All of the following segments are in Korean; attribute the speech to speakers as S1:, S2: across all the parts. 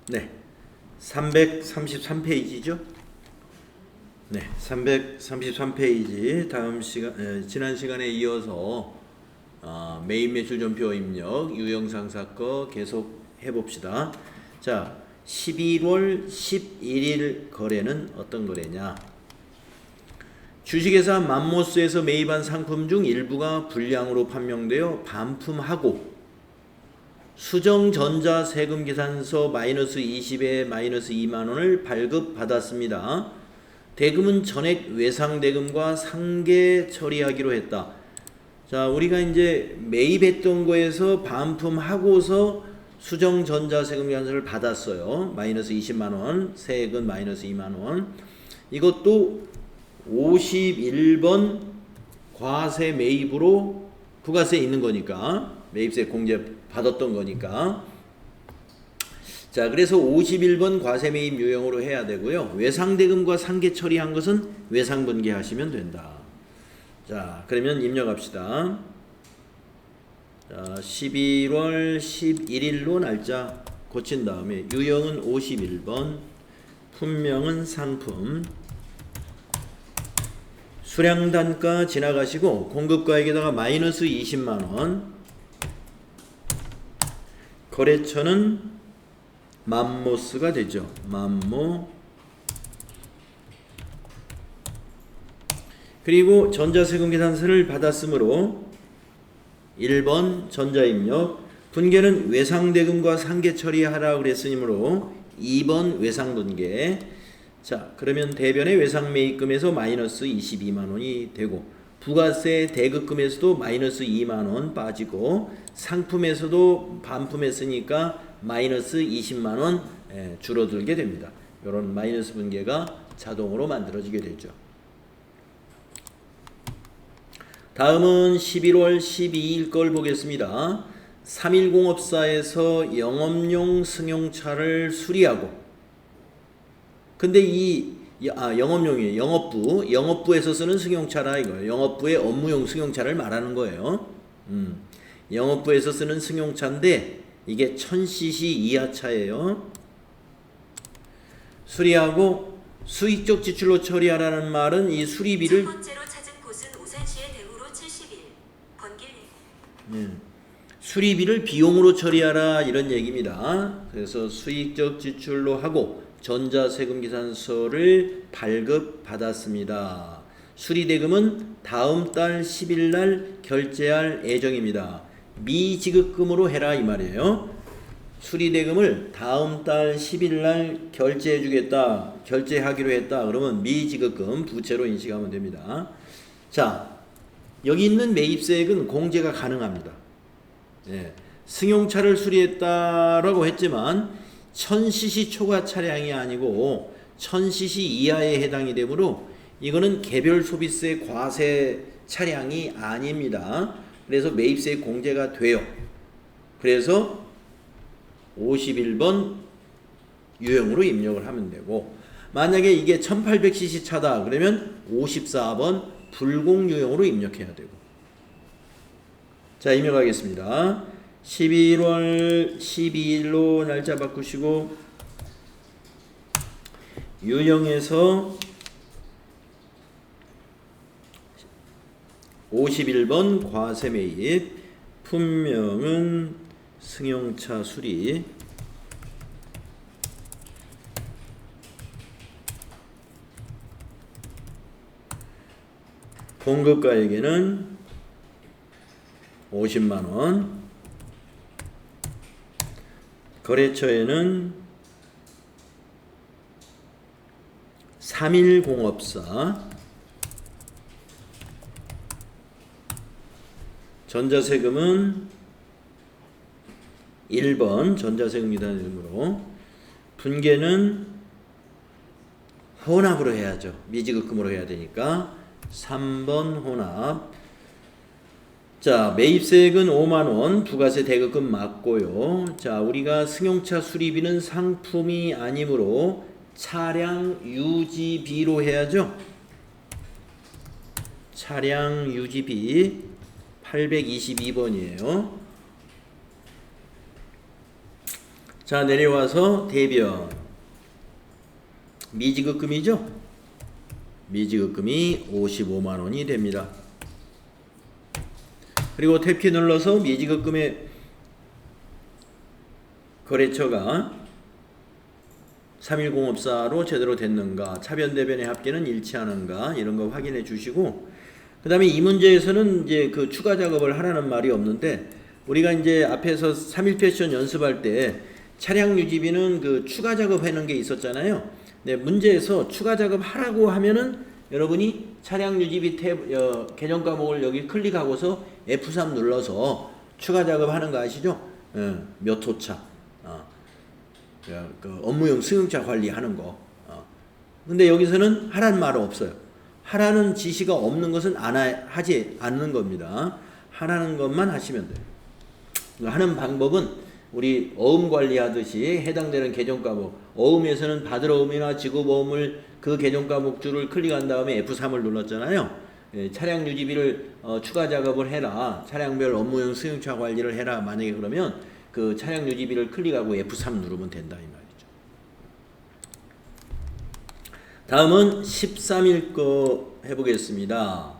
S1: 네, 333페이지죠? 네, 333페이지 다음 시간 지난 시간에 이어서 매입 매출 전표 입력 유형상사 거 계속 해봅시다. 자, 11월 11일 거래는 어떤 거래냐? 주식회사 맘모스에서 매입한 상품 중 일부가 불량으로 판명되어 반품하고 수정전자 세금계산서 마이너스 20에 마이너스 2만원을 발급받았습니다. 대금은 전액 외상대금과 상계 처리하기로 했다. 자, 우리가 이제 매입했던 거에서 반품하고서 수정전자 세금계산서를 받았어요. 마이너스 20만원, 세액은 마이너스 2만원. 이것도 51번 과세 매입으로 부가세 있는 거니까, 매입세 공제 받았던 거니까. 자, 그래서 51번 과세 매입 유형으로 해야 되고요. 외상대금과 상계 처리한 것은 외상분계 하시면 된다. 자, 그러면 입력합시다. 자, 11월 11일로 날짜 고친 다음에 유형은 51번, 품명은 상품, 수량단가 지나가시고 공급가액에다가 마이너스 20만원, 거래처는 맘모스가 되죠. 맘모. 그리고 전자세금 계산서를 받았으므로 1번 전자입력, 분계는 외상대금과 상계 처리하라 그랬으므로 2번 외상분계. 자, 그러면 대변의 외상매입금에서 마이너스 22만원이 되고 부가세 대급금에서도 마이너스 2만원 빠지고 상품에서도 반품했으니까 마이너스 20만원 줄어들게 됩니다. 이런 마이너스 분계가 자동으로 만들어지게 되죠. 다음은 11월 12일 걸 보겠습니다. 3일공업사에서 영업용 승용차를 수리하고, 근데 영업용이에요. 영업부에서 쓰는 승용차라 이거예요. 영업부의 업무용 승용차를 말하는 거예요. 영업부에서 쓰는 승용차인데 이게 1000cc 이하 차예요. 수리하고 수익적 지출로 처리하라는 말은 이 수리비를
S2: 첫 번째로 찾은 곳은 우산시의 대후로 70일 번길.
S1: 수리비를 비용으로 처리하라 이런 얘기입니다. 그래서 수익적 지출로 하고 전자세금계산서를 발급받았습니다. 수리대금은 다음 달 10일 날 결제할 예정입니다. 미지급금으로 해라 이 말이에요. 수리대금을 다음 달 10일 날 결제해 주겠다, 결제하기로 했다 그러면 미지급금 부채로 인식하면 됩니다. 자, 여기 있는 매입세액은 공제가 가능합니다. 승용차를 수리했다라고 했지만 1000cc 초과 차량이 아니고 1000cc 이하에 해당이 되므로 이거는 개별 소비세 과세 차량이 아닙니다. 그래서 매입세 공제가 돼요. 그래서 51번 유형으로 입력을 하면 되고, 만약에 이게 1800cc 차다 그러면 54번 불공 유형으로 입력해야 되고. 자, 입력하겠습니다. 11월 12일로 날짜 바꾸시고 유형에서 51번 과세 매입, 품명은 승용차 수리, 공급가액에는 50만원, 거래처에는 3일공업사, 전자세금은 1번 전자세금이라는 분계는 혼합으로 해야죠. 미지급금으로 해야 되니까 3번 혼합. 자, 매입세액은 5만원, 부가세 대급금 맞고요. 자, 우리가 승용차 수리비는 상품이 아니므로 차량 유지비로 해야죠. 차량 유지비 822번이에요. 자, 내려와서 대변. 미지급금이죠? 미지급금이 55만 원이 됩니다. 그리고 탭키 눌러서 미지급금의 거래처가 3일공업사로 제대로 됐는가, 차변대변의 합계는 일치하는가, 이런 거 확인해 주시고, 그 다음에 이 문제에서는 이제 그 추가 작업을 하라는 말이 없는데, 우리가 이제 앞에서 3일 패션 연습할 때 차량 유지비는 그 추가 작업하는 게 있었잖아요. 네, 문제에서 추가 작업 하라고 하면은 여러분이 차량 유지비 탭, 계정 과목을 여기 클릭하고서 F3 눌러서 추가 작업 하는 거 아시죠? 몇 호차. 그 업무용 승용차 관리하는 거. 근데 여기서는 하라는 말은 없어요. 하라는 지시가 없는 것은 하지 않는 겁니다. 하라는 것만 하시면 돼요. 하는 방법은 우리 어음 관리하듯이 해당되는 계정 과목, 어음에서는 받을 어음이나 지급 어음을 그 계정 과목 줄을 클릭한 다음에 F3을 눌렀잖아요. 차량 유지비를 추가 작업을 해라. 차량별 업무용 승용차 관리를 해라. 만약에 그러면 그 차량 유지비를 클릭하고 F3 누르면 된다 이 말이죠. 다음은 13일 거 해보겠습니다.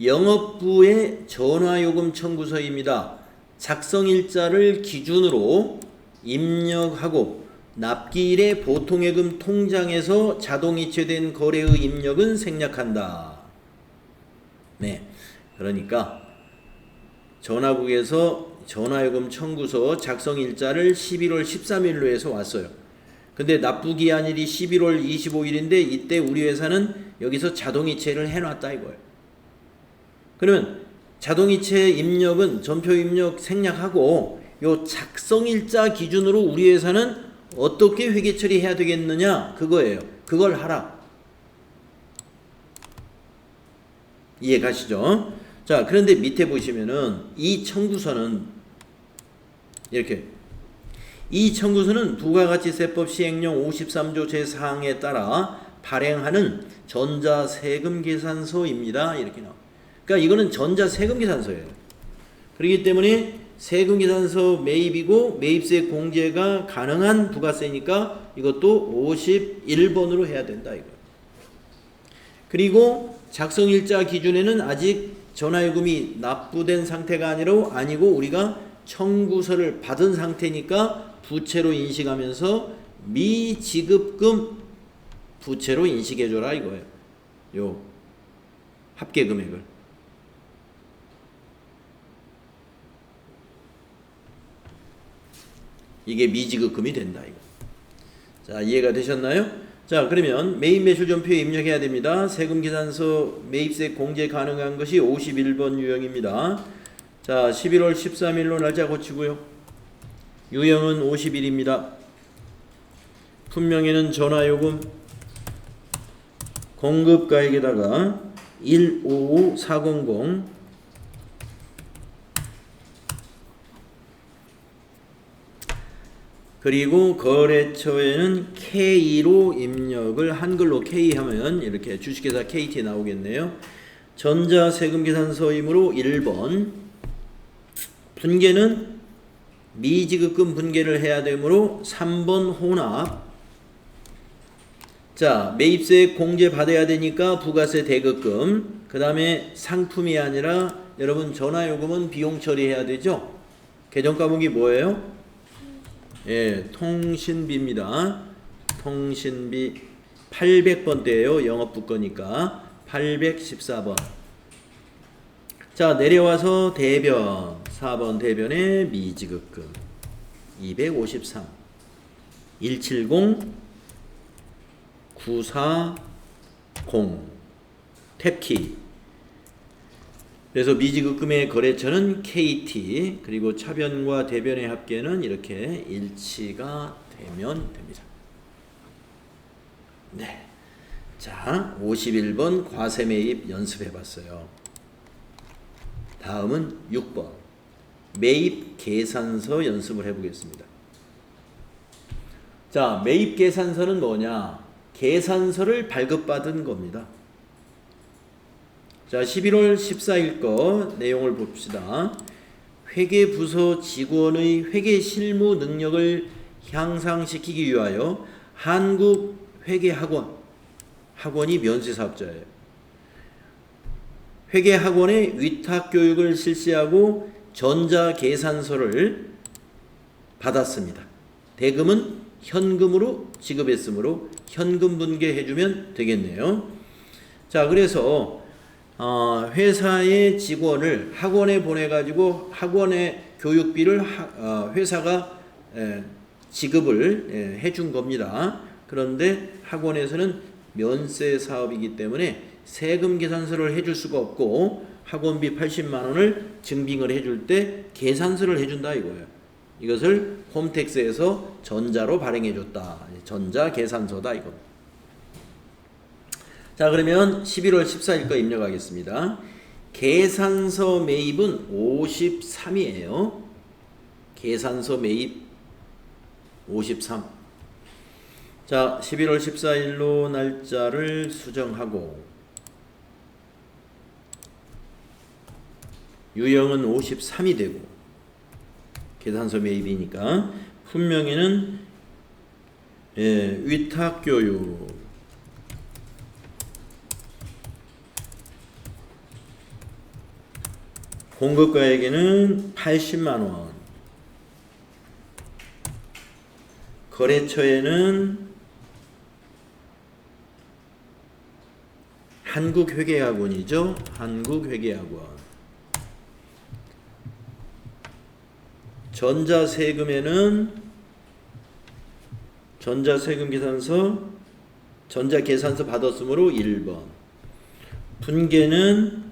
S1: 영업부의 전화요금 청구서입니다. 작성일자를 기준으로 입력하고 납기일에 보통예금 통장에서 자동이체된 거래의 입력은 생략한다. 네, 그러니까 전화국에서 전화요금 청구서 작성일자를 11월 13일로 해서 왔어요. 근데 납부기한일이 11월 25일인데 이때 우리 회사는 여기서 자동이체를 해놨다 이거예요. 그러면 자동이체 입력은 전표 입력 생략하고 요 작성일자 기준으로 우리 회사는 어떻게 회계 처리해야 되겠느냐 그거예요. 그걸 하라. 이해 가시죠? 자, 그런데 밑에 보시면은 이 청구서는 이렇게 이 청구서는 부가가치세법 시행령 53조 제4항에 따라 발행하는 전자세금계산서입니다. 이렇게 나와. 그러니까 이거는 전자세금계산서예요. 그렇기 때문에 세금계산서 매입이고 매입세 공제가 가능한 부가세니까 이것도 51번으로 해야 된다 이거. 그리고 작성일자 기준에는 아직 전화요금이 납부된 상태가 아니고 우리가 청구서를 받은 상태니까 부채로 인식하면서 미지급금 부채로 인식해줘라 이거예요. 요 합계금액을. 이게 미지급금이 된다 이거. 자, 이해가 되셨나요? 자, 그러면 매입 매출 전표에 입력해야 됩니다. 세금계산서 매입세 공제 가능한 것이 51번 유형입니다. 자, 11월 13일로 날짜 고치고요. 유형은 50일입니다. 품명에는 전화요금 공급가액에다가 155400 그리고 거래처에는 K로 입력을 한글로 K 하면 이렇게 주식회사 KT 나오겠네요. 전자세금계산서이므로 1번 분계는 미지급금 분계를 해야 되므로 3번 혼합. 자, 매입세 공제 받아야 되니까 부가세 대급금. 그 다음에 상품이 아니라 여러분 전화요금은 비용 처리해야 되죠. 계정 과목이 뭐예요? 예, 통신비입니다. 통신비 800번대예요. 영업부 거니까 814번. 자, 내려와서 대변 4번 대변의 미지급금 253 170 940 탭키. 그래서 미지급금의 거래처는 KT 그리고 차변과 대변의 합계는 이렇게 일치가 되면 됩니다. 네. 자, 51번 과세매입 연습해봤어요. 다음은 6번 매입 계산서 연습을 해보겠습니다. 자, 매입 계산서는 뭐냐? 계산서를 발급받은 겁니다. 자, 11월 14일 거 내용을 봅시다. 회계부서 직원의 회계 실무 능력을 향상시키기 위하여 한국회계학원이 면세사업자예요. 회계학원의 위탁교육을 실시하고 전자계산서를 받았습니다. 대금은 현금으로 지급했으므로 현금 분괴해주면 되겠네요. 자, 그래서 회사의 직원을 학원에 보내가지고 학원의 교육비를 회사가 지급을 해준 겁니다. 그런데 학원에서는 면세 사업이기 때문에 세금 계산서를 해줄 수가 없고 학원비 80만 원을 증빙을 해줄 때 계산서를 해준다 이거예요. 이것을 홈택스에서 전자로 발행해줬다. 전자계산서다 이거. 자, 그러면 11월 14일 거 입력하겠습니다. 계산서 매입은 53이에요. 계산서 매입 53. 자, 11월 14일로 날짜를 수정하고 유형은 53이 되고 계산서 매입이니까 품명에는 위탁교육 공급가에게는 80만 원 거래처에는 한국회계학원이죠. 한국회계학원 전자세금에는 전자세금 계산서 전자계산서 받았으므로 1번 분계는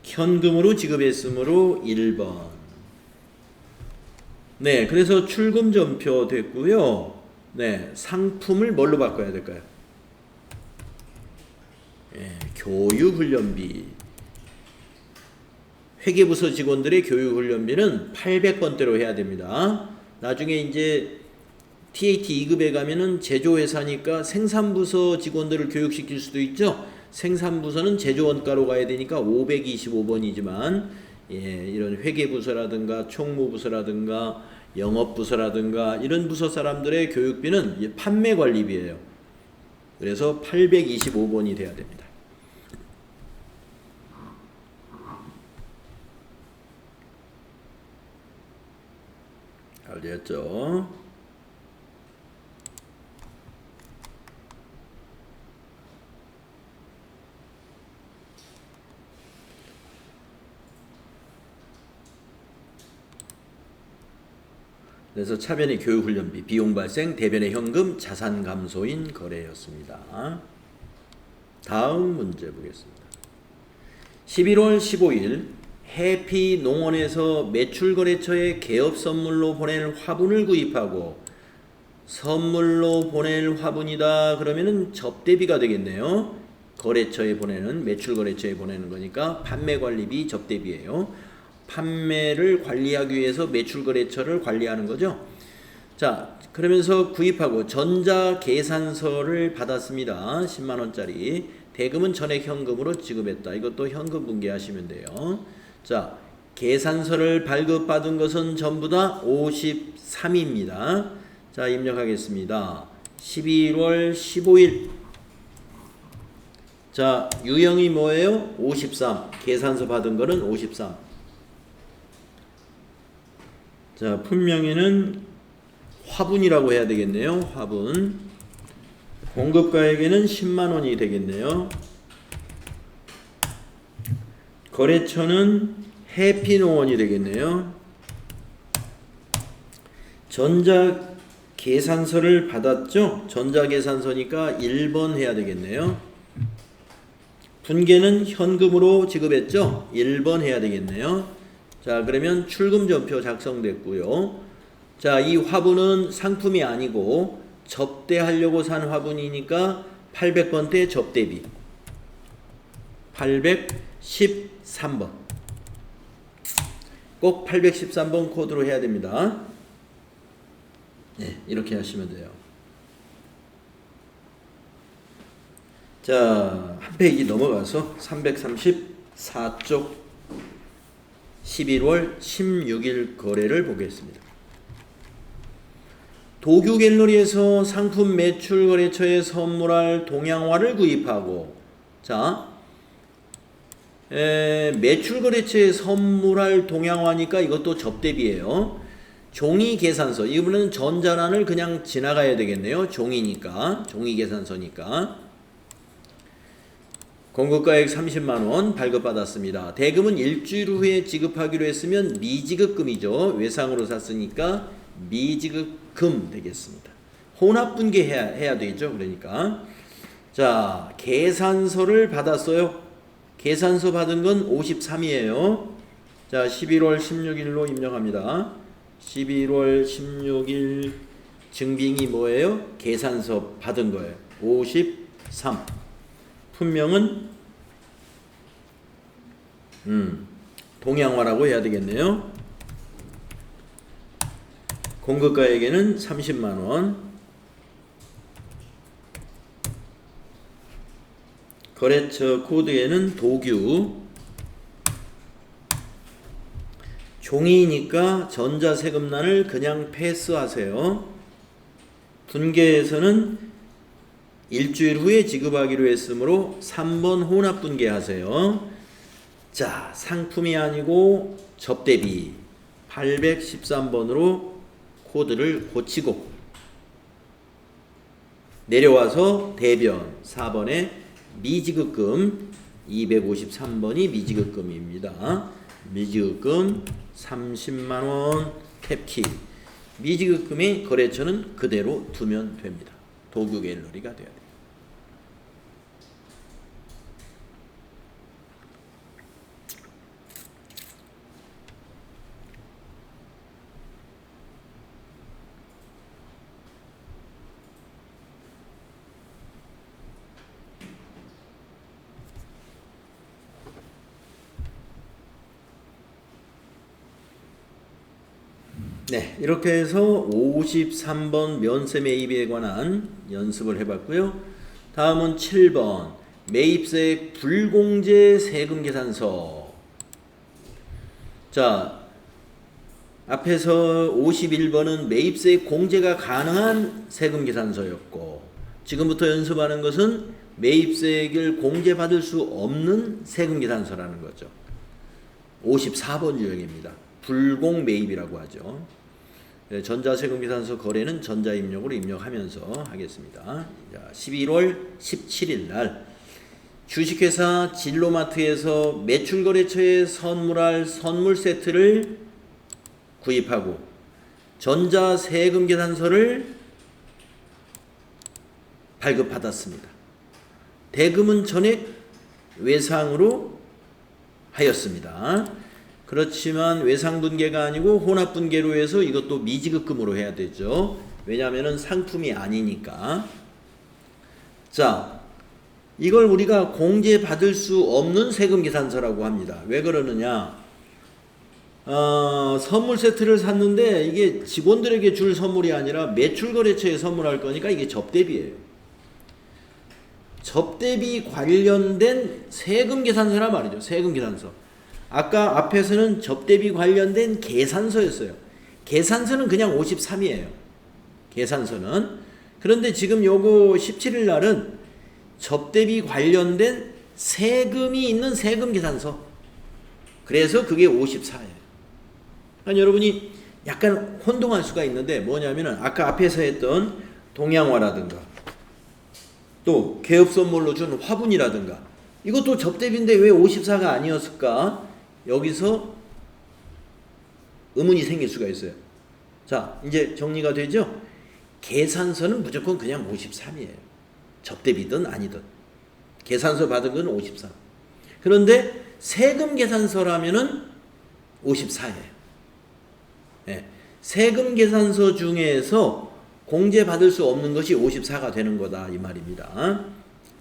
S1: 현금으로 지급했으므로 1번. 네, 그래서 출금전표 됐고요. 네, 상품을 뭘로 바꿔야 될까요? 교육훈련비. 회계부서 직원들의 교육훈련비는 800번대로 해야 됩니다. 나중에 이제 TAT 2급에 가면은 제조회사니까 생산부서 직원들을 교육시킬 수도 있죠. 생산부서는 제조원가로 가야 되니까 525번이지만 이런 회계부서라든가 총무부서라든가 영업부서라든가 이런 부서 사람들의 교육비는 판매관리비예요. 그래서 825번이 돼야 됩니다. 잘 되었죠? 그래서 차변의 교육훈련비, 비용 발생, 대변의 현금, 자산 감소인 거래였습니다. 다음 문제 보겠습니다. 11월 15일 해피농원에서 매출거래처에 개업 선물로 보낼 화분을 구입하고 선물로 보낼 화분이다 그러면은 접대비가 되겠네요. 거래처에 보내는 매출거래처에 보내는 거니까 판매관리비 접대비예요. 판매를 관리하기 위해서 매출거래처를 관리하는 거죠. 자, 그러면서 구입하고 전자계산서를 받았습니다. 10만원짜리. 대금은 전액 현금으로 지급했다. 이것도 현금 분괴하시면 돼요. 자, 계산서를 발급받은 것은 전부 다 53입니다. 자, 입력하겠습니다. 11월 15일. 자, 유형이 뭐예요? 53. 계산서 받은 거는 53. 자, 품명에는 화분이라고 해야 되겠네요. 화분. 공급가에게는 10만원이 되겠네요. 거래처는 해피농원이 되겠네요. 전자계산서를 받았죠? 전자계산서니까 1번 해야 되겠네요. 분계는 현금으로 지급했죠? 1번 해야 되겠네요. 자, 그러면 출금전표 작성됐고요. 자, 이 화분은 상품이 아니고 접대하려고 산 화분이니까 800번대 접대비 813번 꼭 813번 코드로 해야 됩니다. 네, 이렇게 하시면 돼요. 자, 한 페이지 넘어가서 334쪽 11월 16일 거래를 보겠습니다. 도규 갤러리에서 상품 매출 거래처에 선물할 동양화를 구입하고, 자, 매출 거래처에 선물할 동양화니까 이것도 접대비예요. 종이 계산서, 이번에는 전자란을 그냥 지나가야 되겠네요. 종이니까, 종이 계산서니까. 공급가액 30만원 발급받았습니다. 대금은 일주일 후에 지급하기로 했으면 미지급금이죠. 외상으로 샀으니까 미지급금 되겠습니다. 혼합분계 해야 되겠죠. 그러니까. 자, 계산서를 받았어요. 계산서 받은 건 53이에요. 자, 11월 16일로 입력합니다. 11월 16일 증빙이 뭐예요? 계산서 받은 거예요. 53. 품명은 동양화라고 해야 되겠네요. 공급가액에는 30만원. 거래처 코드에는 도규. 종이니까 전자세금란을 그냥 패스하세요. 분계에서는 일주일 후에 지급하기로 했으므로 3번 혼합분계하세요. 자, 상품이 아니고 접대비 813번으로 코드를 고치고 내려와서 대변 4번에 미지급금 253번이 미지급금입니다. 미지급금 30만원 탭키. 미지급금의 거래처는 그대로 두면 됩니다. 도규 갤러리가 돼야 돼요. 네, 이렇게 해서 53번 면세 매입에 관한 연습을 해봤고요. 다음은 7번 매입세액 불공제 세금 계산서. 자, 앞에서 51번은 매입세액 공제가 가능한 세금 계산서였고, 지금부터 연습하는 것은 매입세액을 공제받을 수 없는 세금 계산서라는 거죠. 54번 유형입니다. 불공 매입이라고 하죠. 전자세금 계산서 거래는 전자입력으로 입력하면서 하겠습니다. 자, 11월 17일 날 주식회사 진로마트에서 매출거래처에 선물할 선물 세트를 구입하고 전자세금 계산서를 발급받았습니다. 대금은 전액 외상으로 하였습니다. 그렇지만 외상분계가 아니고 혼합분계로 해서 이것도 미지급금으로 해야 되죠. 왜냐하면 상품이 아니니까. 자, 이걸 우리가 공제받을 수 없는 세금계산서라고 합니다. 왜 그러느냐? 선물 세트를 샀는데 이게 직원들에게 줄 선물이 아니라 매출거래처에 선물할 거니까 이게 접대비예요. 접대비 관련된 세금계산서란 말이죠. 세금계산서. 아까 앞에서는 접대비 관련된 계산서였어요. 계산서는 그냥 53이에요. 계산서는. 그런데 지금 요거 17일 날은 접대비 관련된 세금이 있는 세금계산서. 그래서 그게 54예요. 그러니까 여러분이 약간 혼동할 수가 있는데 뭐냐면은 아까 앞에서 했던 동양화라든가 또 개업선물로 준 화분이라든가 이것도 접대비인데 왜 54가 아니었을까? 여기서 의문이 생길 수가 있어요. 자, 이제 정리가 되죠? 계산서는 무조건 그냥 53이에요. 접대비든 아니든. 계산서 받은 건 54. 그런데 세금 계산서라면은 54예요. 네. 세금 계산서 중에서 공제받을 수 없는 것이 54가 되는 거다 이 말입니다.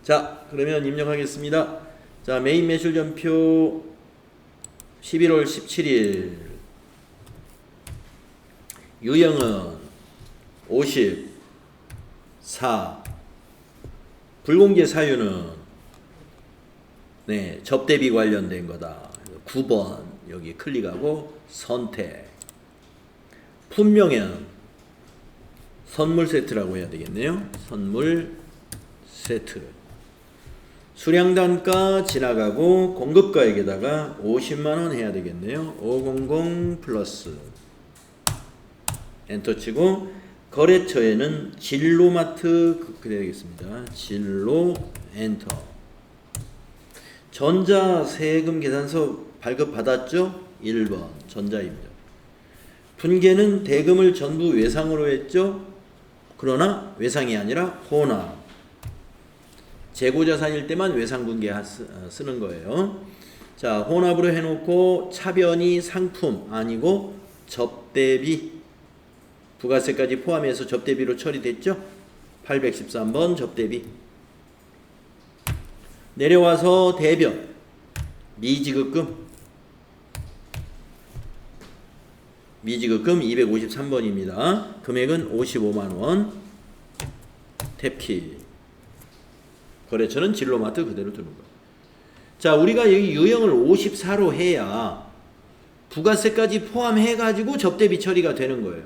S1: 자, 그러면 입력하겠습니다. 자, 매입 매출 전표 11월 17일 유형은 54. 불공제 사유는 네, 접대비 관련된 거다. 9번 여기 클릭하고 선택. 품명에는 선물 세트라고 해야 되겠네요. 선물 세트. 수량단가 지나가고 공급가액에다가 50만원 해야 되겠네요. 500 플러스 엔터 치고 거래처에는 진로마트 그래야 되겠습니다. 진로 엔터. 전자 세금 계산서 발급 받았죠? 1번 전자입니다. 분계는 대금을 전부 외상으로 했죠? 그러나 외상이 아니라 혼합. 재고자산일 때만 외상분계 쓰는 거예요. 자, 혼합으로 해놓고 차변이 상품 아니고 접대비. 부가세까지 포함해서 접대비로 처리됐죠? 813번 접대비. 내려와서 대변. 미지급금. 미지급금 253번입니다. 금액은 55만원. 탭키. 거래처는 진로마트 그대로 두는 거예요. 자, 우리가 여기 유형을 54로 해야 부가세까지 포함해가지고 접대비 처리가 되는 거예요.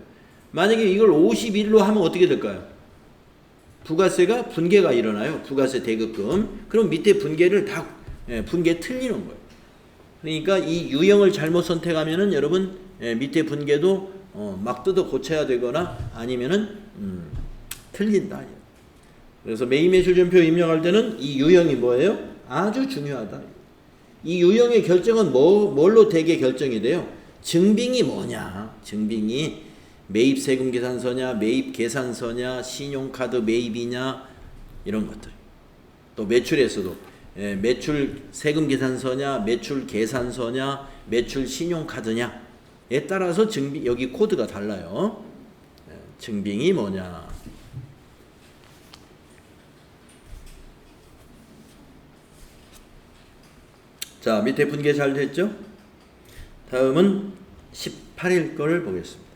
S1: 만약에 이걸 51로 하면 어떻게 될까요? 부가세가 분계가 일어나요. 부가세 대급금. 그럼 밑에 분계를 다 분계 틀리는 거예요. 그러니까 이 유형을 잘못 선택하면은 여러분 밑에 분계도 막 뜯어 고쳐야 되거나 아니면은 틀린다. 그래서 매입매출전표 입력할 때는 이 유형이 뭐예요? 아주 중요하다. 이 유형의 결정은 뭘로 대개 결정이 돼요? 증빙이 뭐냐? 증빙이 매입세금 계산서냐, 매입계산서냐, 신용카드 매입이냐 이런 것들. 또 매출에서도 매출 세금 계산서냐, 매출 계산서냐, 매출 신용카드냐에 따라서 증빙 여기 코드가 달라요. 증빙이 뭐냐? 자, 밑에 분계 잘 됐죠? 다음은 18일 거를 보겠습니다.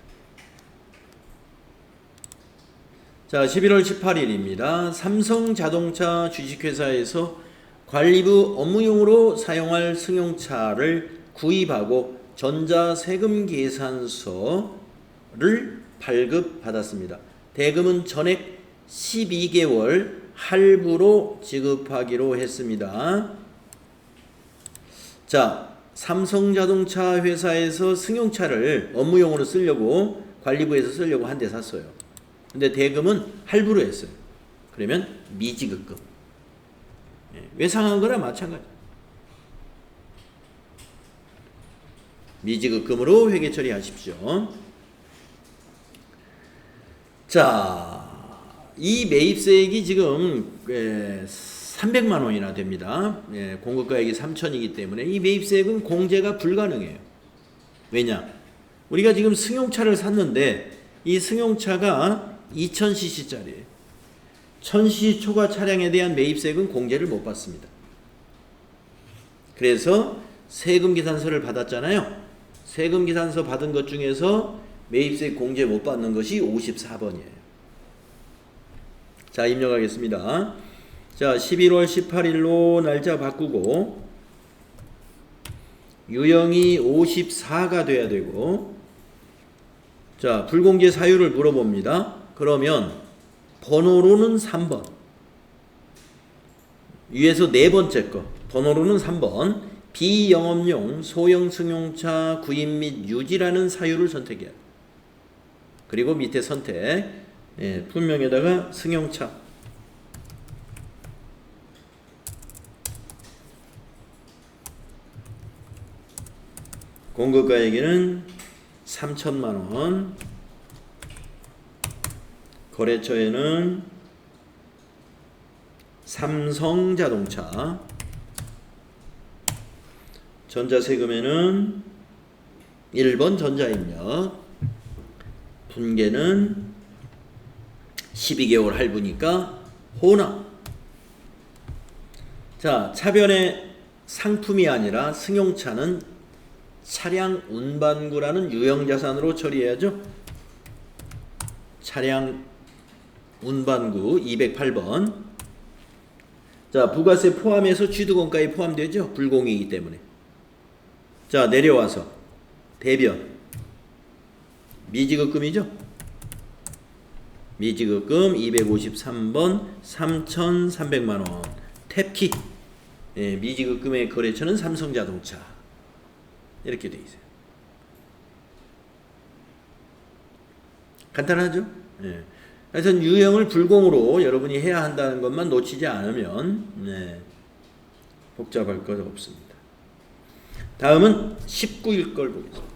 S1: 자, 11월 18일입니다. 삼성자동차 주식회사에서 관리부 업무용으로 사용할 승용차를 구입하고 전자세금계산서를 발급받았습니다. 대금은 전액 12개월 할부로 지급하기로 했습니다. 자, 삼성자동차 회사에서 승용차를 업무용으로 쓰려고 관리부에서 쓰려고 한 대 샀어요. 근데 대금은 할부로 했어요. 그러면 미지급금. 외상한 거나 마찬가지. 미지급금으로 회계 처리하십시오. 자, 이 매입세액이 지금 300만 원이나 됩니다. 공급가액이 3천이기 때문에 이 매입세액은 공제가 불가능해요. 왜냐? 우리가 지금 승용차를 샀는데 이 승용차가 2000cc짜리예요. 1000cc 초과 차량에 대한 매입세액은 공제를 못 받습니다. 그래서 세금계산서를 받았잖아요. 세금계산서 받은 것 중에서 매입세액 공제 못 받는 것이 54번이에요. 자, 입력하겠습니다. 자, 11월 18일로 날짜 바꾸고 유형이 54가 돼야 되고, 자, 불공제 사유를 물어봅니다. 그러면 번호로는 3번. 위에서 네 번째 거. 번호로는 3번. 비영업용 소형 승용차 구입 및 유지라는 사유를 선택해야 돼요. 그리고 밑에 선택. 품명에다가 승용차. 공급가액에는 3천만 원. 거래처에는 삼성자동차. 전자세금에는 1번 전자입력. 분계는 12개월 할부니까 혼합. 자, 차변의 상품이 아니라 승용차는 차량 운반구라는 유형자산으로 처리해야죠. 차량 운반구 208번. 자, 부가세 포함해서 취득원가에 포함되죠. 불공이기 때문에. 자, 내려와서 대변 미지급금이죠. 미지급금 253번 3,300만원 탭키. 예, 미지급금의 거래처는 삼성자동차. 이렇게 돼 있어요. 간단하죠? 예. 하여튼 유형을 불공으로 여러분이 해야 한다는 것만 놓치지 않으면 네, 복잡할 것 없습니다. 다음은 19일 걸 보겠습니다.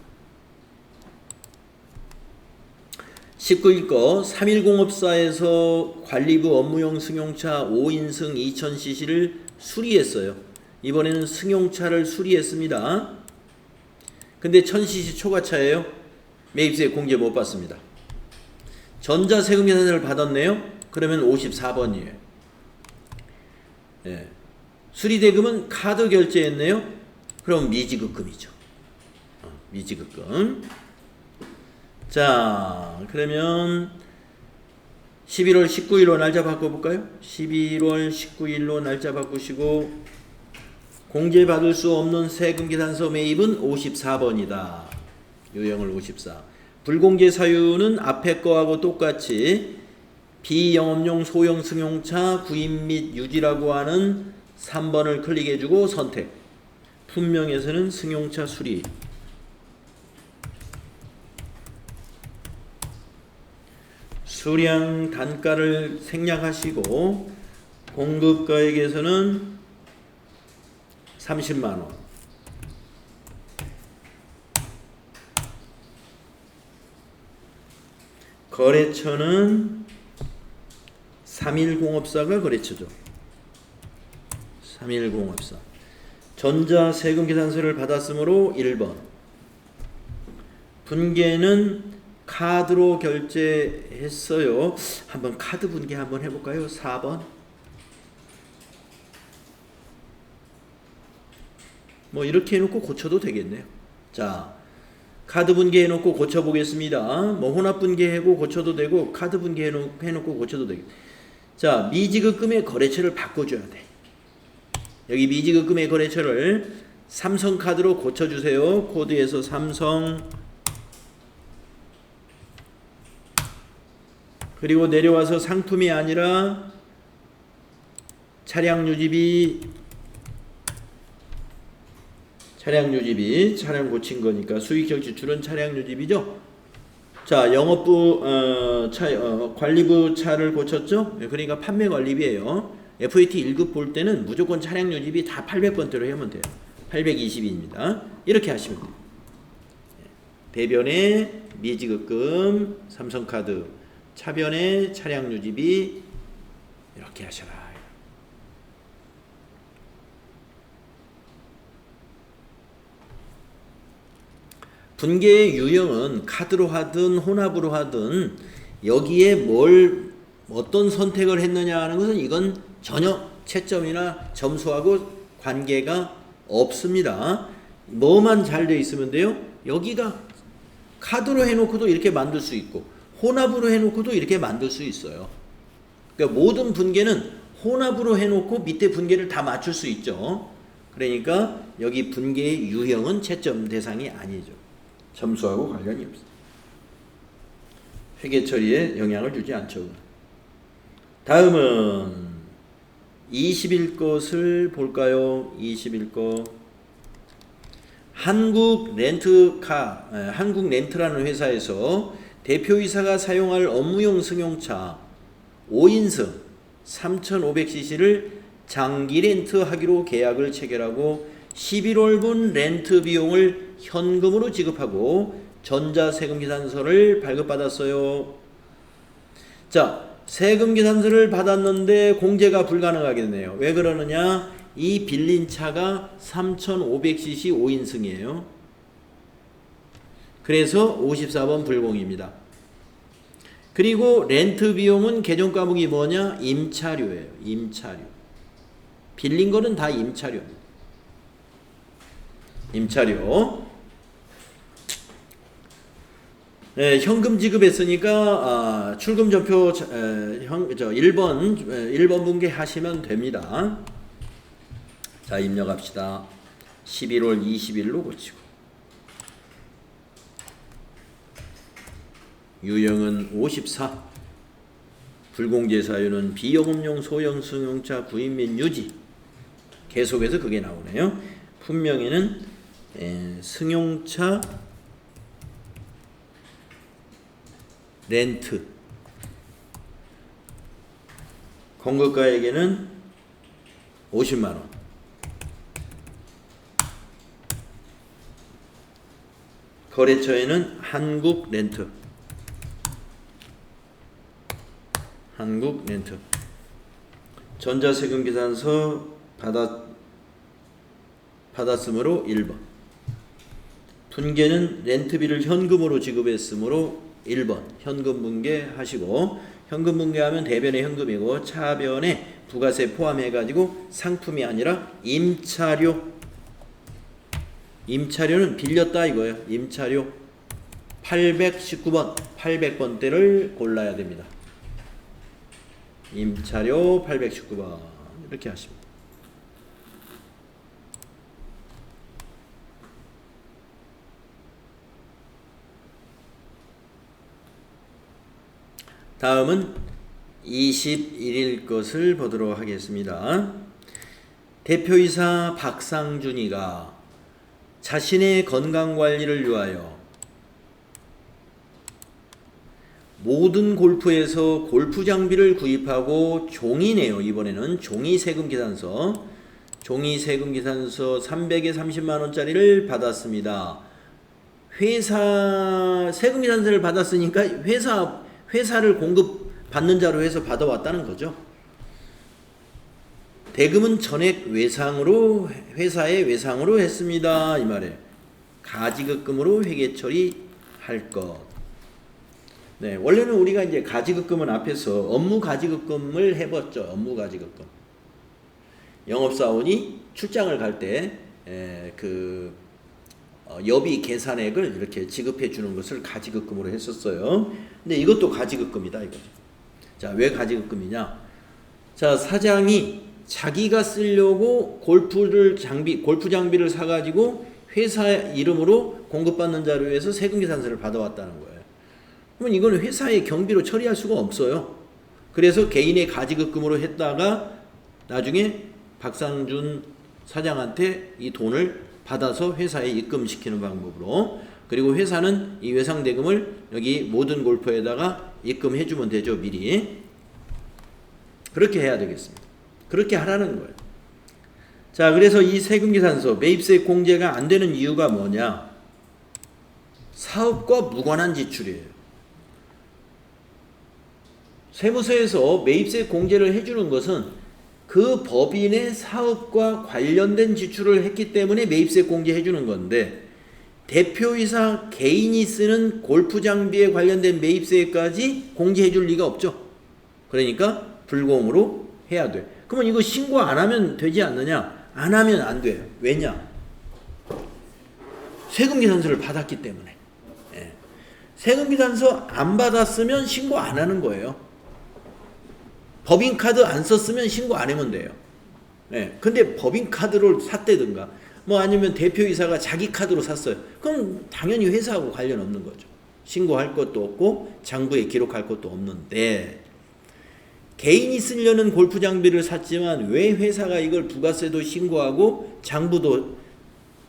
S1: 19일 거 3일공업사에서 관리부 업무용 승용차 5인승 2000cc를 수리했어요. 이번에는 승용차를 수리했습니다. 근데 1000cc 초과차예요. 매입세 공제 못 받습니다. 전자세금 계산서를 받았네요. 그러면 54번이에요. 예. 수리대금은 카드 결제했네요. 그럼 미지급금이죠. 미지급금. 자, 그러면 11월 19일로 날짜 바꿔볼까요? 11월 19일로 날짜 바꾸시고 공제받을 수 없는 세금계산서 매입은 54번이다. 유형을 54. 불공제 사유는 앞에 거하고 똑같이 비영업용 소형 승용차 구입 및 유지라고 하는 3번을 클릭해주고 선택. 품명에서는 승용차 수리. 수량 단가를 생략하시고 공급가액에서는 30만원. 거래처는 3일공업사가 거래처죠. 3일공업사. 전자세금계산서를 받았으므로 1번. 분계는 카드로 결제했어요. 한번 카드 분계 한번 해볼까요? 4번. 뭐 이렇게 해놓고 고쳐도 되겠네요. 자, 카드 분계 해놓고 고쳐보겠습니다. 뭐 혼합 분계하고 고쳐도 되고 카드 분계 해놓고 고쳐도 되고. 자, 미지급금의 거래처를 바꿔줘야 돼. 여기 미지급금의 거래처를 삼성카드로 고쳐주세요. 코드에서 삼성. 그리고 내려와서 상품이 아니라 차량 유지비, 차량 고친 거니까 수익적 지출은 차량 유지비죠. 자, 영업부 관리부 차를 고쳤죠. 그러니까 판매 관리비예요. FAT 1급 볼 때는 무조건 차량 유지비 다 800번대로 하면 돼요. 820입니다. 이렇게 하시면 돼요. 대변에 미지급금, 삼성카드, 차변에 차량 유지비 이렇게 하셔라. 분계의 유형은 카드로 하든 혼합으로 하든 여기에 어떤 선택을 했느냐 하는 것은 이건 전혀 채점이나 점수하고 관계가 없습니다. 뭐만 잘 돼 있으면 돼요. 여기가 카드로 해놓고도 이렇게 만들 수 있고 혼합으로 해놓고도 이렇게 만들 수 있어요. 그러니까 모든 분계는 혼합으로 해놓고 밑에 분계를 다 맞출 수 있죠. 그러니까 여기 분계의 유형은 채점 대상이 아니죠. 점수하고 관련이 없어요. 회계 처리에 영향을 주지 않죠. 다음은 20일 것을 볼까요? 20일 것. 한국 렌트라는 회사에서 대표이사가 사용할 업무용 승용차 5인승 3,500cc를 장기 렌트하기로 계약을 체결하고 11월분 렌트 비용을 현금으로 지급하고 전자세금계산서를 발급받았어요. 자, 세금계산서를 받았는데 공제가 불가능하겠네요. 왜 그러느냐? 이 빌린 차가 3,500cc 5인승이에요. 그래서 54번 불공입니다. 그리고 렌트 비용은 계정 과목이 뭐냐? 임차료예요. 임차료. 빌린 거는 다 임차료입니다. 임차료. 네, 현금 지급했으니까 출금 전표 1번 분계 하시면 됩니다. 자, 입력합시다. 11월 20일로 고치고 유형은 54. 불공제 사유는 비영업용 소형 승용차 구입 및 유지. 계속해서 그게 나오네요. 품명에는 승용차 렌트. 공급가에게는 50만 원. 거래처에는 한국 렌트. 전자세금 계산서 받았으므로 1번. 분계는 렌트비를 현금으로 지급했으므로 1번. 현금 분계하시고, 현금 분계하면 대변의 현금이고 차변에 부가세 포함해가지고 상품이 아니라 임차료. 임차료는 빌렸다 이거예요. 임차료 819번 800번대를 골라야 됩니다. 임차료 819번 이렇게 하십니다. 다음은 21일 것을 보도록 하겠습니다. 대표이사 박상준이가 자신의 건강관리를 위하여 모든 골프에서 골프 장비를 구입하고 종이네요. 이번에는 종이세금계산서 300에 30만원짜리를 받았습니다. 회사 세금계산서를 받았으니까 회사를 공급받는 자로 해서 받아왔다는 거죠. 대금은 전액 외상으로 회사에 외상으로 했습니다. 이 말이에요. 가지급금으로 회계 처리할 것. 네, 원래는 우리가 이제 가지급금은 앞에서 업무 가지급금을 해봤죠. 업무 가지급금. 영업사원이 출장을 갈 때 여비 계산액을 이렇게 지급해 주는 것을 가지급금으로 했었어요. 근데 이것도 가지급금이다 이거죠. 자, 왜 가지급금이냐? 자, 사장이 자기가 쓰려고 골프 장비를 사가지고 회사 이름으로 공급받는 자료에서 세금계산서를 받아왔다는 거예요. 그러면 이건 회사의 경비로 처리할 수가 없어요. 그래서 개인의 가지급금으로 했다가 나중에 박상준 사장한테 이 돈을 받아서 회사에 입금시키는 방법으로, 그리고 회사는 이 외상대금을 여기 모든 골프에다가 입금해주면 되죠. 미리. 그렇게 해야 되겠습니다. 그렇게 하라는 거예요. 자, 그래서 이 세금계산서 매입세 공제가 안 되는 이유가 뭐냐? 사업과 무관한 지출이에요. 세무서에서 매입세 공제를 해주는 것은 그 법인의 사업과 관련된 지출을 했기 때문에 매입세 공제해주는 건데, 대표이사 개인이 쓰는 골프 장비에 관련된 매입세까지 공제해줄 리가 없죠. 그러니까 불공으로 해야 돼. 그러면 이거 신고 안 하면 되지 않느냐? 안 하면 안 돼요. 왜냐? 세금계산서를 받았기 때문에. 예. 세금계산서 안 받았으면 신고 안 하는 거예요. 법인카드 안 썼으면 신고 안 하면 돼요. 예. 근데 법인카드로 샀다든가 뭐 아니면 대표이사가 자기 카드로 샀어요. 그럼 당연히 회사하고 관련 없는 거죠. 신고할 것도 없고 장부에 기록할 것도 없는데, 개인이 쓰려는 골프 장비를 샀지만 왜 회사가 이걸 부가세도 신고하고 장부도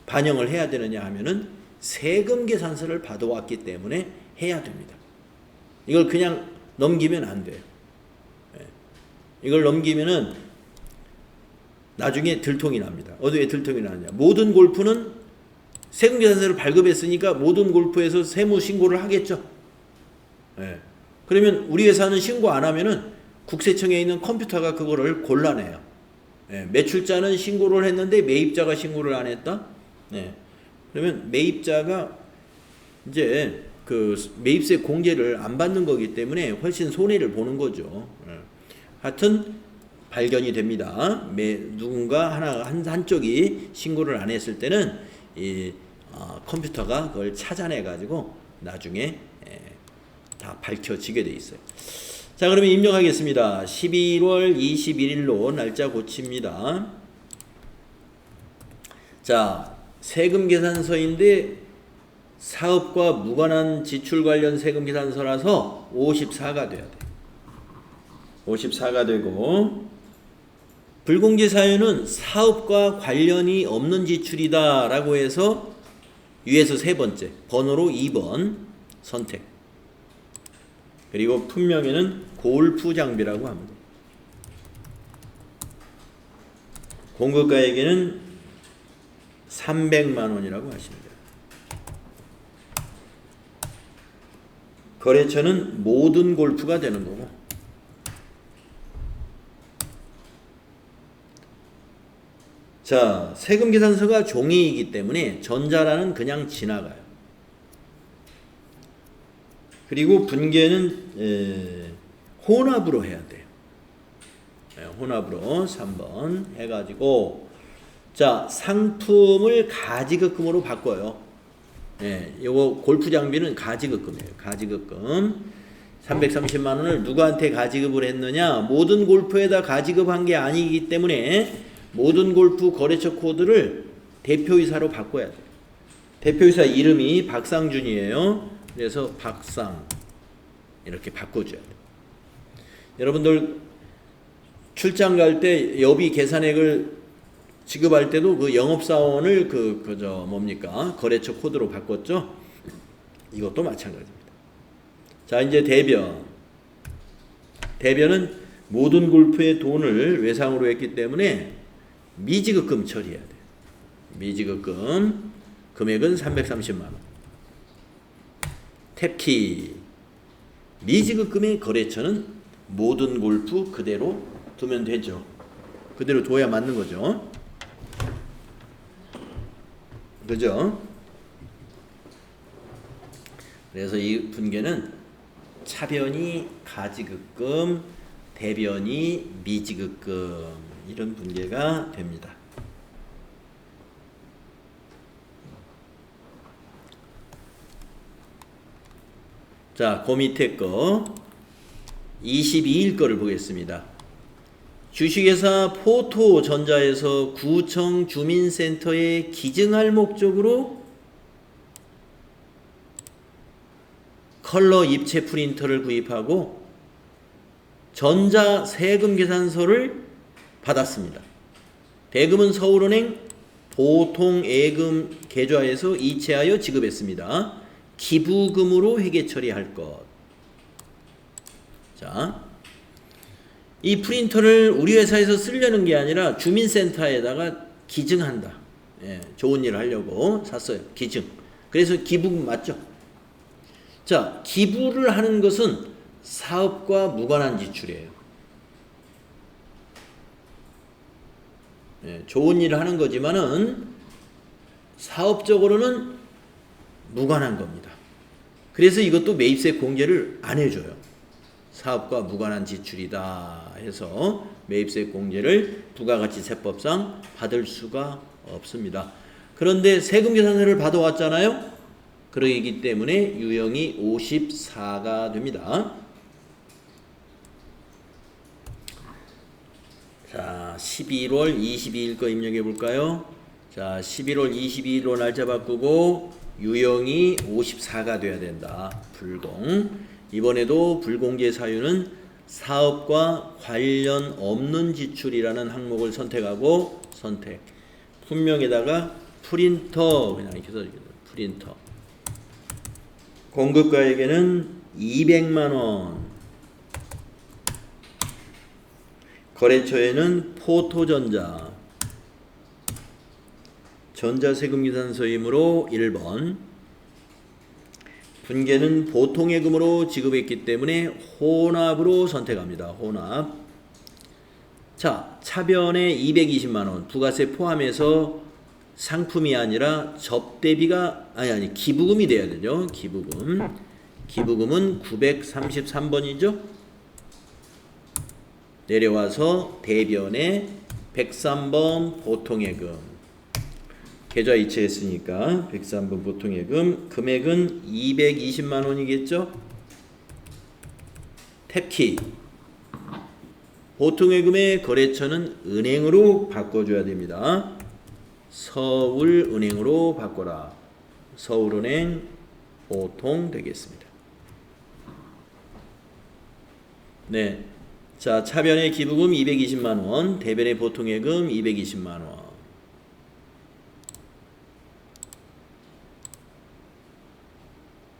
S1: 반영을 해야 되느냐 하면은 세금 계산서를 받아왔기 때문에 해야 됩니다. 이걸 그냥 넘기면 안 돼요. 이걸 넘기면은 나중에 들통이 납니다. 어디에 들통이 나느냐? 모든 골프는 세금 계산서를 발급했으니까 모든 골프에서 세무 신고를 하겠죠. 그러면 우리 회사는 신고 안 하면은 국세청에 있는 컴퓨터가 그거를 골라내요. 매출자는 신고를 했는데 매입자가 신고를 안 했다? 그러면 매입자가 이제 그 매입세 공제를 안 받는 거기 때문에 훨씬 손해를 보는 거죠. 하여튼 발견이 됩니다. 누군가 한쪽이 신고를 안 했을 때는 이 컴퓨터가 그걸 찾아내 가지고 나중에 다 밝혀지게 돼 있어요. 자, 그러면 입력하겠습니다. 11월 21일로 날짜 고칩니다. 자, 세금 계산서인데 사업과 무관한 지출 관련 세금 계산서라서 54가 돼야 돼. 54가 되고, 불공개 사유는 사업과 관련이 없는 지출이다 라고 해서 위에서 세 번째 번호로 2번 선택. 그리고 품명에는 골프 장비라고 합니다. 공급가액에는 300만 원이라고 하십니다. 거래처는 모든 골프가 되는 거고, 자, 세금 계산서가 종이이기 때문에 전자라는 그냥 지나가요. 그리고 분계는 혼합으로 해야 돼요. 혼합으로 3번 해가지고, 자, 상품을 가지급금으로 바꿔요. 요거 골프 장비는 가지급금이에요. 가지급금. 330만 원을 누구한테 가지급을 했느냐? 모든 골프에다 가지급한 게 아니기 때문에 모든 골프 거래처 코드를 대표이사로 바꿔야 돼요. 대표이사 이름이 박상준이에요. 그래서 박상 이렇게 바꿔줘야 돼요. 여러분들 출장 갈 때 여비 계산액을 지급할 때도 그 영업사원을 뭡니까? 거래처 코드로 바꿨죠? 이것도 마찬가지입니다. 자, 이제 대변. 대변은 모든 골프의 돈을 외상으로 했기 때문에 미지급금 처리해야 돼요. 미지급금. 금액은 330만 원. 탭키. 미지급금의 거래처는 모든 골프 그대로 두면 되죠. 그대로 둬야 맞는 거죠. 그죠? 그래서 이 분계는 차변이 가지급금, 대변이 미지급금, 이런 분계가 됩니다. 자, 그 밑에 거 22일 거를 보겠습니다. 주식회사 포토전자에서 구청 주민센터에 기증할 목적으로 컬러 입체 프린터를 구입하고 전자 세금 계산서를 받았습니다. 대금은 서울은행 보통예금 계좌에서 이체하여 지급했습니다. 기부금으로 회계 처리할 것. 자, 이 프린터를 우리 회사에서 쓰려는 게 아니라 주민센터에다가 기증한다. 좋은 일을 하려고 샀어요. 기증. 그래서 기부금 맞죠? 자, 기부를 하는 것은 사업과 무관한 지출이에요. 좋은 일을 하는 거지만은 사업적으로는 무관한 겁니다. 그래서 이것도 매입세 공제를 안 해줘요. 사업과 무관한 지출이다 해서 매입세 공제를 부가가치세법상 받을 수가 없습니다. 그런데 세금 계산서를 받아왔잖아요. 그러기 때문에 유형이 54가 됩니다. 자, 11월 22일 거 입력해 볼까요? 자, 11월 22일로 날짜 바꾸고 유형이 54가 돼야 된다. 불공. 이번에도 불공개 사유는 사업과 관련 없는 지출이라는 항목을 선택하고 선택. 품명에다가 프린터 그냥 이렇게 써주겠다. 프린터. 공급가액에는 200만 원. 거래처에는 포토전자. 전자세금계산서이므로 1번. 분계는 보통예금으로 지급했기 때문에 혼합으로 선택합니다. 혼합. 자, 차변에 220만 원 부가세 포함해서 상품이 아니라 접대비가 기부금이 돼야 되죠. 기부금. 기부금은 933번이죠. 내려와서 대변에 103번 보통예금. 계좌 이체했으니까 103번 보통예금. 금액은 220만 원이겠죠. 탭키. 보통예금의 거래처는 은행으로 바꿔줘야 됩니다. 서울은행으로 바꿔라. 서울은행 5통 되겠습니다. 네. 자, 차변의 기부금 220만원, 대변의 보통예금 220만원.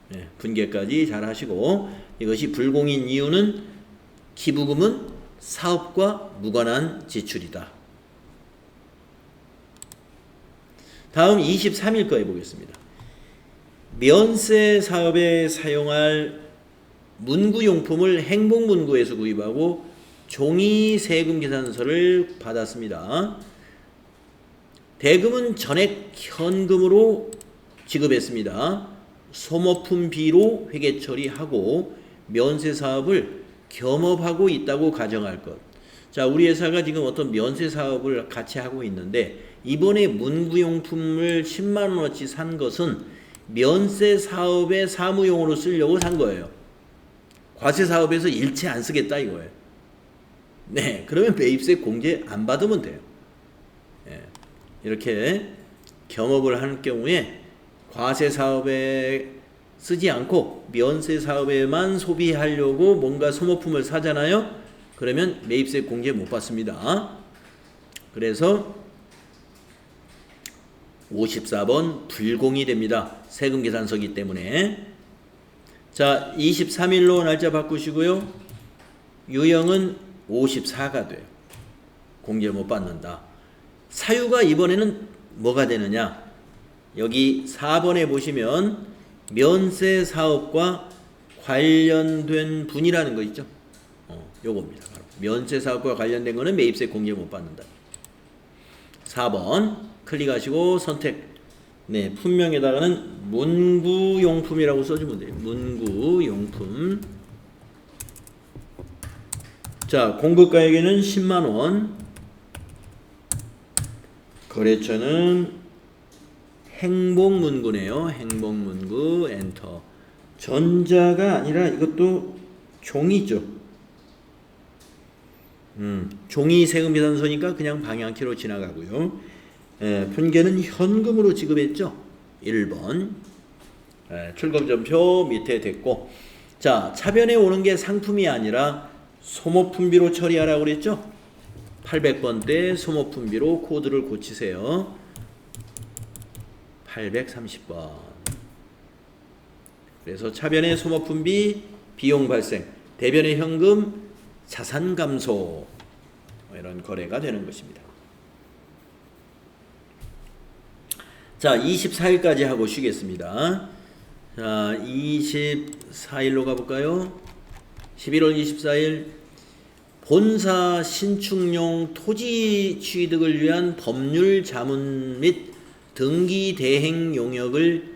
S1: 네, 분계까지 잘 하시고, 이것이 불공인 이유는 기부금은 사업과 무관한 지출이다. 다음 23일 거 해보겠습니다. 면세 사업에 사용할 문구용품을 행복문구에서 구입하고 종이 세금 계산서를 받았습니다. 대금은 전액 현금으로 지급했습니다. 소모품비로 회계 처리하고 면세 사업을 겸업하고 있다고 가정할 것. 자, 우리 회사가 지금 어떤 면세 사업을 같이 하고 있는데 이번에 문구용품을 10만 원어치 산 것은 면세 사업의 사무용으로 쓰려고 산 거예요. 과세 사업에서 일체 안 쓰겠다 이거예요. 네, 그러면 매입세 공제 안 받으면 돼요. 네, 이렇게 겸업을 하는 경우에 과세 사업에 쓰지 않고 면세 사업에만 소비하려고 뭔가 소모품을 사잖아요. 그러면 매입세 공제 못 받습니다. 그래서 54번 불공이 됩니다. 세금 계산서기 때문에. 자, 23일로 날짜 바꾸시고요. 유형은 54가 돼요. 공제 못 받는다. 사유가 이번에는 뭐가 되느냐? 여기 4번에 보시면 면세 사업과 관련된 분이라는 거 있죠? 요겁니다. 면세 사업과 관련된 거는 매입세 공제 못 받는다. 4번 클릭하시고 선택. 네, 품명에다가는 문구용품이라고 써주면 돼요. 문구용품. 자, 공급가액에는 10만원. 거래처는 행복문구네요. 행복문구 엔터. 전자가 아니라 이것도 종이죠. 종이 세금 계산서니까 그냥 방향키로 지나가고요. 분계는 현금으로 지급했죠. 1번. 출금전표 밑에 됐고. 자, 차변에 오는 게 상품이 아니라 소모품비로 처리하라고 그랬죠. 800번대 소모품비로 코드를 고치세요. 830번. 그래서 차변의 소모품비 비용 발생, 대변의 현금 자산 감소, 이런 거래가 되는 것입니다. 자, 24일까지 하고 쉬겠습니다. 자, 24일로 가볼까요? 11월 24일 본사 신축용 토지 취득을 위한 법률 자문 및 등기 대행 용역을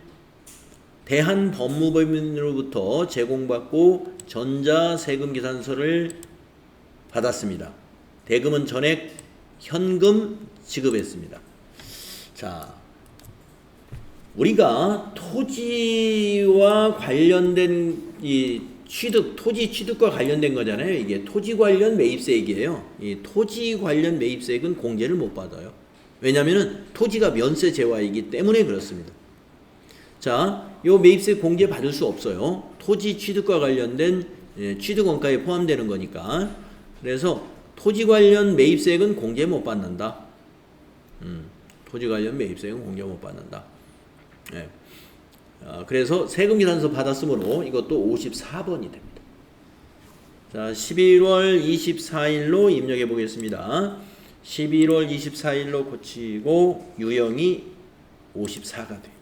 S1: 대한법무법인으로부터 제공받고 전자세금 계산서를 받았습니다. 대금은 전액 현금 지급했습니다. 자, 우리가 토지와 관련된 이 토지 취득과 관련된 거잖아요. 이게 토지 관련 매입세액이에요. 이 토지 관련 매입세액은 공제를 못 받아요. 왜냐하면 토지가 면세 제외이기 때문에 그렇습니다. 자, 요 매입세 공제 받을 수 없어요. 토지 취득과 관련된 취득원가에 포함되는 거니까. 그래서 토지 관련 매입세액은 공제 못 받는다. 토지 관련 매입세액은 공제 못 받는다. 네. 그래서 세금 계산서 받았으므로 이것도 54번이 됩니다. 자, 11월 24일로 입력해 보겠습니다. 11월 24일로 고치고 유형이 54가 돼요.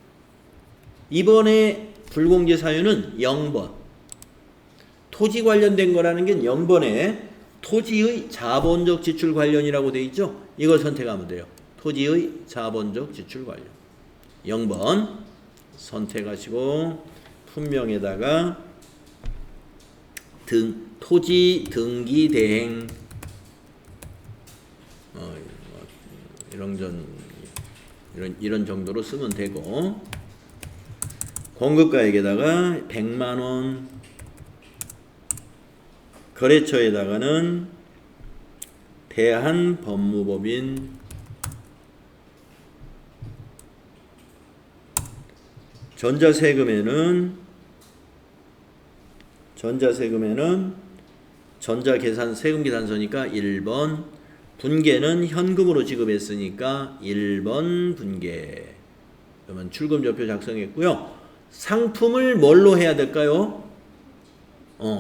S1: 이번에 불공제 사유는 0번. 토지 관련된 거라는 게 0번에 토지의 자본적 지출 관련이라고 되어 있죠. 이걸 선택하면 돼요. 토지의 자본적 지출 관련. 0번 선택하시고 품명에다가 토지 등기 대행 이런 정도로 쓰면 되고, 공급가액에다가 100만원, 거래처에다가는 대한법무법인 전자세금에는 전자계산 세금계산서니까 1번, 분계는 현금으로 지급했으니까 1번 분계. 그러면 출금좌표 작성했고요. 상품을 뭘로 해야 될까요?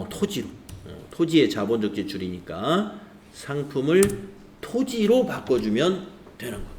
S1: 토지로. 토지의 자본적 지출이니까 상품을 토지로 바꿔주면 되는 겁니다.